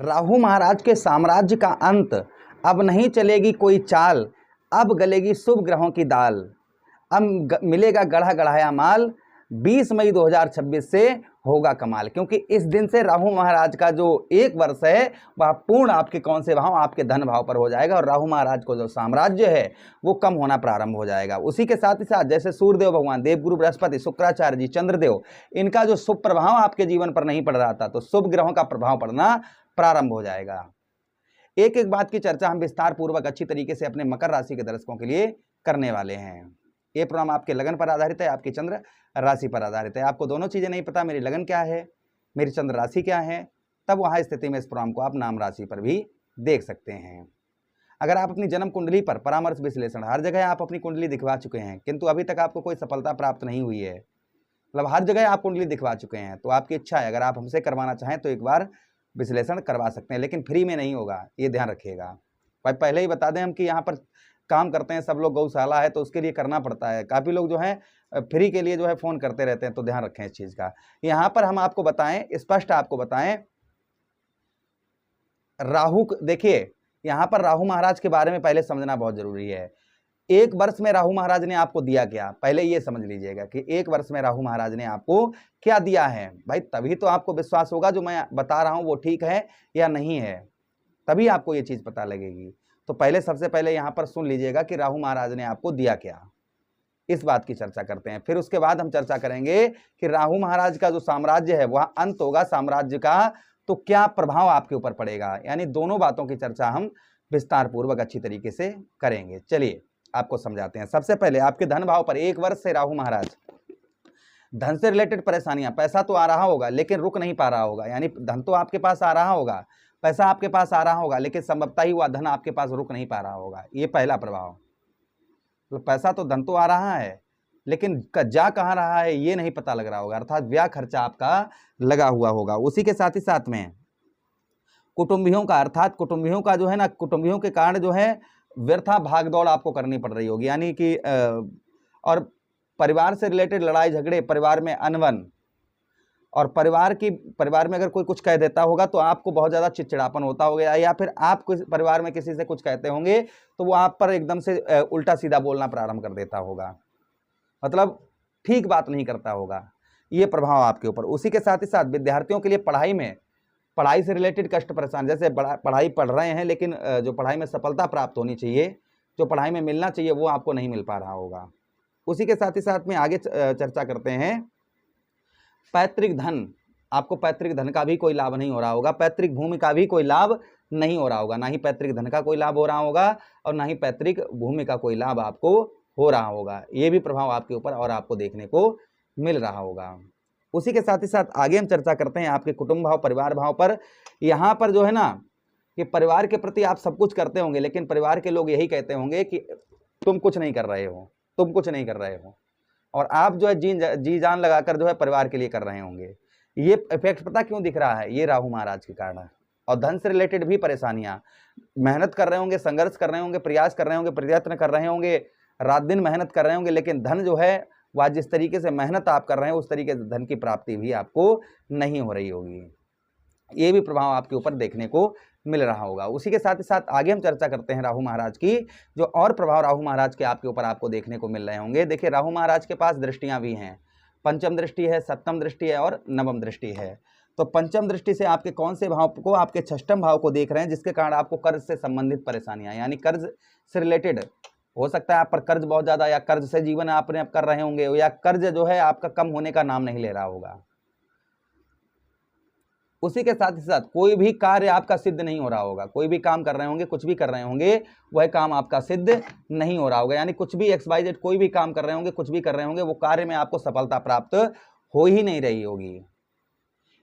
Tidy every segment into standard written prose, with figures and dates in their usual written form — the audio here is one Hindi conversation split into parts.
राहु महाराज के साम्राज्य का अंत, अब नहीं चलेगी कोई चाल, अब गलेगी शुभ ग्रहों की दाल, अब मिलेगा गढ़ा गढ़ाया माल, 20 मई 2026 से होगा कमाल। क्योंकि इस दिन से राहु महाराज का जो एक वर्ष है वह पूर्ण आपके कौन से भाव, आपके धन भाव पर हो जाएगा और राहु महाराज को जो साम्राज्य है वो कम होना प्रारंभ हो जाएगा। उसी के साथ ही साथ जैसे सूर्यदेव भगवान, देवगुरु बृहस्पति, शुक्राचार्य जी, चंद्रदेव, इनका जो शुभ प्रभाव आपके जीवन पर नहीं पड़ रहा था, तो शुभ ग्रहों का प्रभाव पड़ना प्रारंभ हो जाएगा। एक एक बात की चर्चा हम विस्तार पूर्वक अच्छी तरीके से अपने मकर राशि के दर्शकों के लिए करने वाले हैं। ये प्रोग्राम आपके लगन पर आधारित है, आपकी चंद्र राशि पर आधारित है। आपको दोनों चीजें नहीं पता, मेरी लगन क्या है, मेरी चंद्र राशि क्या है, तब वहां स्थिति में इस प्रोग्राम को आप नाम राशि पर भी देख सकते हैं। अगर आप अपनी जन्म कुंडली पर परामर्श विश्लेषण, हर जगह आप अपनी कुंडली दिखवा चुके हैं किंतु अभी तक आपको कोई सफलता प्राप्त नहीं हुई है, मतलब हर जगह आप कुंडली दिखवा चुके हैं, तो आपकी इच्छा है अगर आप हमसे करवाना चाहें तो एक बार विश्लेषण करवा सकते हैं, लेकिन फ्री में नहीं होगा, ये ध्यान रखिएगा। भाई पहले ही बता दें हम कि यहाँ पर काम करते हैं सब लोग, गौशाला है तो उसके लिए करना पड़ता है। काफ़ी लोग जो है फ्री के लिए जो है फ़ोन करते रहते हैं, तो ध्यान रखें इस चीज़ का। यहाँ पर हम आपको बताएं, स्पष्ट आपको बताएं, राहु, देखिए यहाँ पर राहु महाराज के बारे में पहले समझना बहुत जरूरी है। एक वर्ष में राहु महाराज ने आपको दिया क्या, पहले ये समझ लीजिएगा कि एक वर्ष में राहु महाराज ने आपको क्या दिया है। भाई तभी तो आपको विश्वास होगा जो मैं बता रहा हूं वो ठीक है या नहीं है, तभी आपको ये चीज पता लगेगी। तो पहले सबसे पहले यहां पर सुन लीजिएगा कि राहु महाराज ने आपको दिया क्या, इस बात की चर्चा करते हैं। फिर उसके बाद हम चर्चा करेंगे कि राहु महाराज का जो साम्राज्य है वह अंत होगा साम्राज्य का, तो क्या प्रभाव आपके ऊपर पड़ेगा, यानी दोनों बातों की चर्चा हम विस्तार पूर्वक अच्छी तरीके से करेंगे। चलिए आपको समझाते हैं। सबसे पहले आपके धन भाव पर एक वर्ष से राहु महाराज, धन से रिलेटेड परेशानियां, पैसा तो आ रहा होगा लेकिन रुक नहीं पा रहा होगा, यानी धन तो आपके पास आ रहा होगा, पैसा आपके पास आ रहा होगा, लेकिन संभवतः ही वह धन आपके पास रुक नहीं पा रहा होगा। ये पहला प्रभाव, तो पैसा तो धन तो आ रहा है लेकिन जा कहाँ रहा है ये नहीं पता लग रहा होगा, अर्थात व्यय खर्चा आपका लगा हुआ होगा। उसी के साथ ही साथ में कुटुंबियों का, अर्थात कुटुंबियों का जो है ना, कुटुंबियों के कारण जो है व्यर्था भागदौड़ आपको करनी पड़ रही होगी, यानी कि और परिवार से रिलेटेड लड़ाई झगड़े, परिवार में अनबन, और परिवार में अगर कोई कुछ कह देता होगा तो आपको बहुत ज़्यादा चिड़चिड़ापन होता होगा, या फिर आप परिवार में किसी से कुछ कहते होंगे तो वो आप पर एकदम से उल्टा सीधा बोलना प्रारंभ कर देता होगा, मतलब ठीक बात नहीं करता होगा, ये प्रभाव आपके ऊपर। उसी के साथ ही साथ विद्यार्थियों के लिए पढ़ाई से रिलेटेड कष्ट परेशान, जैसे पढ़ाई पढ़ रहे हैं लेकिन जो पढ़ाई में सफलता प्राप्त होनी चाहिए, जो पढ़ाई में मिलना चाहिए वो आपको नहीं मिल पा रहा होगा। उसी के साथ ही साथ में आगे चर्चा करते हैं पैतृक धन, आपको पैतृक धन का भी कोई लाभ नहीं हो रहा होगा, पैतृक भूमि का भी कोई लाभ नहीं हो रहा होगा, ना ही पैतृक धन का कोई लाभ हो रहा होगा और ना ही पैतृक भूमि का कोई लाभ आपको हो रहा होगा। ये भी प्रभाव आपके ऊपर और आपको देखने को मिल रहा होगा। उसी के साथ ही साथ आगे हम चर्चा करते हैं आपके कुटुंब भाव, परिवार भाव पर। यहाँ पर जो है ना कि परिवार के प्रति आप सब कुछ करते होंगे लेकिन परिवार के लोग यही कहते होंगे कि तुम कुछ नहीं कर रहे हो, तुम कुछ नहीं कर रहे हो, और आप जो है जी जान लगाकर जो है परिवार के लिए कर रहे होंगे। ये इफेक्ट पता क्यों दिख रहा है, ये राहु महाराज के कारण है। और धन से रिलेटेड भी परेशानियां, मेहनत कर रहे होंगे, संघर्ष कर रहे होंगे, प्रयास कर रहे होंगे, प्रयत्न कर रहे होंगे, रात दिन मेहनत कर रहे होंगे, लेकिन धन जो है वह जिस तरीके से मेहनत आप कर रहे हैं उस तरीके से धन की प्राप्ति भी आपको नहीं हो रही होगी। ये भी प्रभाव आपके ऊपर देखने को मिल रहा होगा। उसी के साथ ही साथ आगे हम चर्चा करते हैं राहु महाराज की, जो और प्रभाव राहु महाराज के आपके ऊपर आपको देखने को मिल रहे होंगे। देखिए राहु महाराज के पास दृष्टियां भी हैं, पंचम दृष्टि है, सप्तम दृष्टि है और नवम दृष्टि है। तो पंचम दृष्टि से आपके कौन से भाव को, आपके षष्ठम भाव को देख रहे हैं, जिसके कारण आपको कर्ज से संबंधित परेशानियां, यानी कर्ज से रिलेटेड हो सकता है आप पर कर्ज बहुत ज्यादा, या कर्ज से जीवन आपने कर रहे होंगे, या कर्ज जो है आपका कम होने का नाम नहीं ले रहा होगा। उसी के साथ ही साथ कोई भी कार्य आपका सिद्ध नहीं हो रहा होगा, कोई भी काम कर रहे होंगे, कुछ भी कर रहे होंगे, वह काम आपका सिद्ध नहीं हो रहा होगा, यानी कुछ भी XYZ कोई भी काम कर रहे होंगे, कुछ भी कर रहे होंगे, वो कार्य में आपको सफलता प्राप्त हो ही नहीं रही होगी।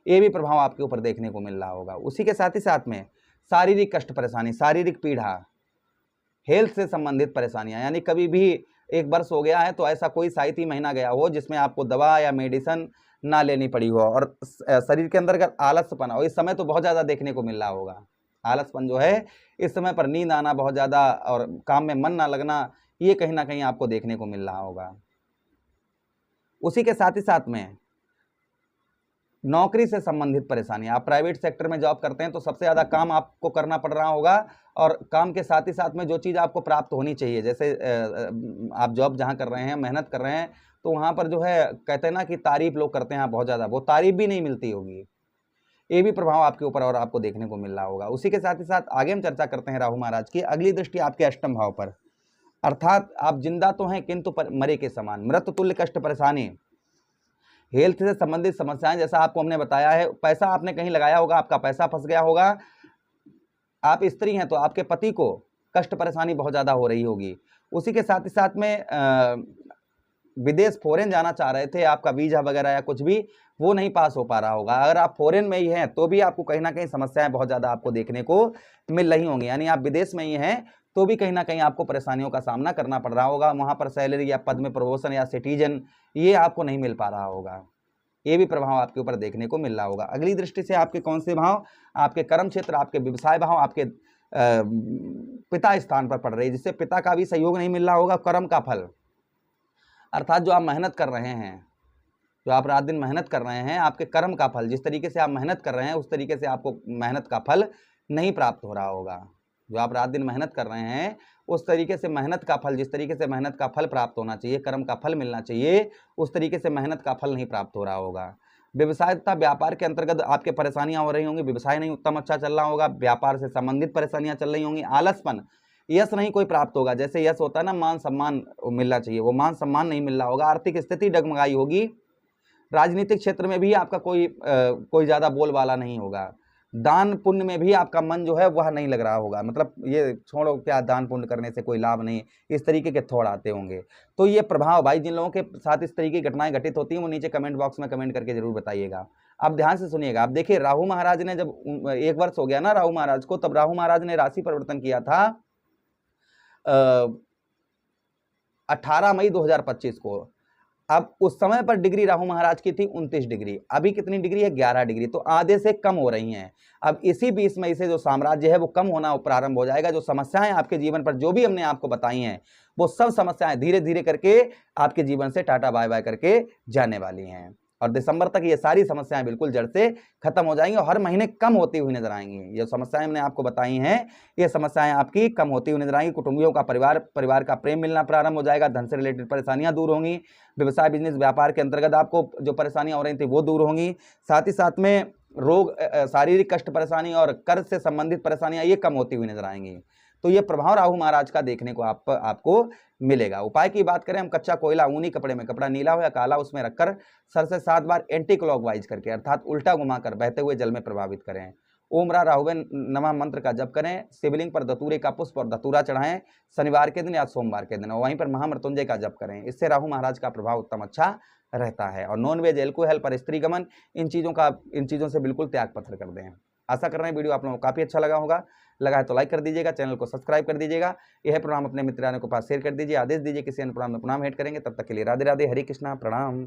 ये भी प्रभाव आपके ऊपर देखने को मिल रहा होगा। उसी के साथ ही साथ में शारीरिक कष्ट परेशानी, शारीरिक पीड़ा, हेल्थ से संबंधित परेशानियां, यानी कभी भी एक वर्ष हो गया है तो ऐसा कोई साहित्य महीना गया हो जिसमें आपको दवा या मेडिसिन ना लेनी पड़ी हो, और शरीर के अंदर अगर आलसपन हो, इस समय तो बहुत ज़्यादा देखने को मिल रहा होगा। आलसपन जो है इस समय पर, नींद आना बहुत ज़्यादा और काम में मन ना लगना, ये कहीं ना कहीं आपको देखने को मिल रहा होगा। उसी के साथ ही साथ में नौकरी से संबंधित परेशानी, आप प्राइवेट सेक्टर में जॉब करते हैं तो सबसे ज़्यादा काम आपको करना पड़ रहा होगा, और काम के साथ ही साथ में जो चीज़ आपको प्राप्त होनी चाहिए, जैसे आप जॉब जहाँ कर रहे हैं, मेहनत कर रहे हैं, तो वहाँ पर जो है कहते हैं ना कि तारीफ लोग करते हैं बहुत ज़्यादा, वो तारीफ भी नहीं मिलती होगी। ये भी प्रभाव आपके ऊपर और आपको देखने को मिल रहा होगा। उसी के साथ ही साथ आगे हम चर्चा करते हैं राहु महाराज की अगली दृष्टि आपके अष्टम भाव पर, अर्थात आप जिंदा तो हैं किंतु मरे के समान, मृत तुल्य कष्ट परेशानी, हेल्थ से संबंधित समस्याएं, जैसा आपको हमने बताया है, पैसा आपने कहीं लगाया होगा, आपका पैसा फंस गया होगा, आप स्त्री हैं तो आपके पति को कष्ट परेशानी बहुत ज़्यादा हो रही होगी। उसी के साथ ही साथ में विदेश फॉरेन जाना चाह रहे थे, आपका वीजा वगैरह या कुछ भी वो नहीं पास हो पा रहा होगा। अगर आप फॉरेन में ही हैं तो भी आपको कहीं ना कहीं समस्याएं बहुत ज़्यादा आपको देखने को मिल रही होंगी, यानी आप विदेश में ही हैं तो भी कहीं ना कहीं आपको परेशानियों का सामना करना पड़ रहा होगा। वहाँ पर सैलरी या पद में प्रमोशन या सिटीजन ये आपको नहीं मिल पा रहा होगा। ये भी प्रभाव आपके ऊपर देखने को मिल रहा होगा। अगली दृष्टि से आपके कौन से भाव, आपके कर्म क्षेत्र, आपके व्यवसाय भाव, आपके पिता स्थान पर पड़ रही है, जिससे पिता का भी सहयोग नहीं मिल रहा होगा। कर्म का फल, अर्थात जो आप मेहनत कर रहे हैं, जो आप रात दिन मेहनत कर रहे हैं, आपके कर्म का फल, जिस तरीके से आप मेहनत कर रहे हैं उस तरीके से आपको मेहनत का फल नहीं प्राप्त हो रहा होगा। जो आप रात दिन मेहनत कर रहे हैं उस तरीके से मेहनत का फल, जिस तरीके से मेहनत का फल प्राप्त होना चाहिए, कर्म का फल मिलना चाहिए, उस तरीके से मेहनत का फल नहीं प्राप्त हो रहा होगा। व्यवसाय तथा व्यापार के अंतर्गत आपके परेशानियां हो रही होंगी, व्यवसाय नहीं उत्तम अच्छा चल रहा होगा, व्यापार से संबंधित परेशानियां चल रही होंगी, आलसपन, यश नहीं कोई प्राप्त होगा। जैसे यश होता है ना, मान सम्मान मिलना चाहिए, वो मान सम्मान नहीं मिल रहा होगा। आर्थिक स्थिति डगमगाई होगी। राजनीतिक क्षेत्र में भी आपका कोई ज़्यादा बोलबाला नहीं होगा। दान पुण्य में भी आपका मन जो है वह नहीं लग रहा होगा, मतलब ये छोड़ो क्या दान पुण्य करने से कोई लाभ नहीं, इस तरीके के थॉट आते होंगे। तो ये प्रभाव भाई, जिन लोगों के साथ इस तरीके की घटनाएं घटित होती हैं वो नीचे कमेंट बॉक्स में कमेंट करके जरूर बताइएगा। आप ध्यान से सुनिएगा। आप देखिए, राहु महाराज ने जब 1 वर्ष हो गया ना राहु महाराज को, तब राहु महाराज ने राशि परिवर्तन किया था 18 मई 2025 को। अब उस समय पर डिग्री राहु महाराज की थी 29 डिग्री, अभी कितनी डिग्री है? 11 डिग्री, तो आधे से कम हो रही हैं। अब इसी 20 मई से जो साम्राज्य है वो कम होना प्रारंभ हो जाएगा। जो समस्याएं आपके जीवन पर जो भी हमने आपको बताई हैं वो सब समस्याएं धीरे धीरे करके आपके जीवन से टाटा बाय बाय करके जाने वाली हैं, और दिसंबर तक ये सारी समस्याएं बिल्कुल जड़ से खत्म हो जाएंगी और हर महीने कम होती हुई नजर आएंगी। ये समस्याएं हमने आपको बताई हैं, ये समस्याएं आपकी कम होती हुई नजर आएंगी। कुटुंबियों का परिवार का प्रेम मिलना प्रारंभ हो जाएगा। धन से रिलेटेड परेशानियां दूर होंगी। व्यवसाय बिजनेस व्यापार के अंतर्गत आपको जो परेशानियां हो रही थी वो दूर होंगी। साथ ही साथ में रोग, शारीरिक कष्ट परेशानी और कर्ज से संबंधित परेशानियां ये कम होती हुई नजर आएंगी। तो ये प्रभाव राहु महाराज का देखने को आपको मिलेगा। उपाय की बात करें हम, कच्चा कोयला ऊनी कपड़े में, कपड़ा नीला हो या काला, उसमें रखकर सर से 7 बार एंटी क्लॉकवाइज करके, अर्थात उल्टा घुमाकर बहते हुए जल में प्रभावित करें। ओम रा राहुवे नमः मंत्र का जप करें। शिवलिंग पर धतूरे का पुष्प और धतूरा चढ़ाएं शनिवार के दिन या सोमवार के दिन, और वहीं पर महामृत्युंजय का जप करें। इससे राहु महाराज का प्रभाव उत्तम अच्छा रहता है। और नॉनवेज, एल्कोहल पर स्त्री गमन, इन चीज़ों से बिल्कुल त्याग पत्र कर दें। आशा कर रहे हैं वीडियो आप लोगों को काफ़ी अच्छा लगा होगा। लगा है तो लाइक कर दीजिएगा, चैनल को सब्सक्राइब कर दीजिएगा। यह प्रोग्राम अपने मित्रानों के पास शेयर कर दीजिए। आदेश दीजिए किसी अन्य प्रोग्राम में पुनः भेंट करेंगे। तब तक के लिए राधे राधे, हरे कृष्णा, प्रणाम।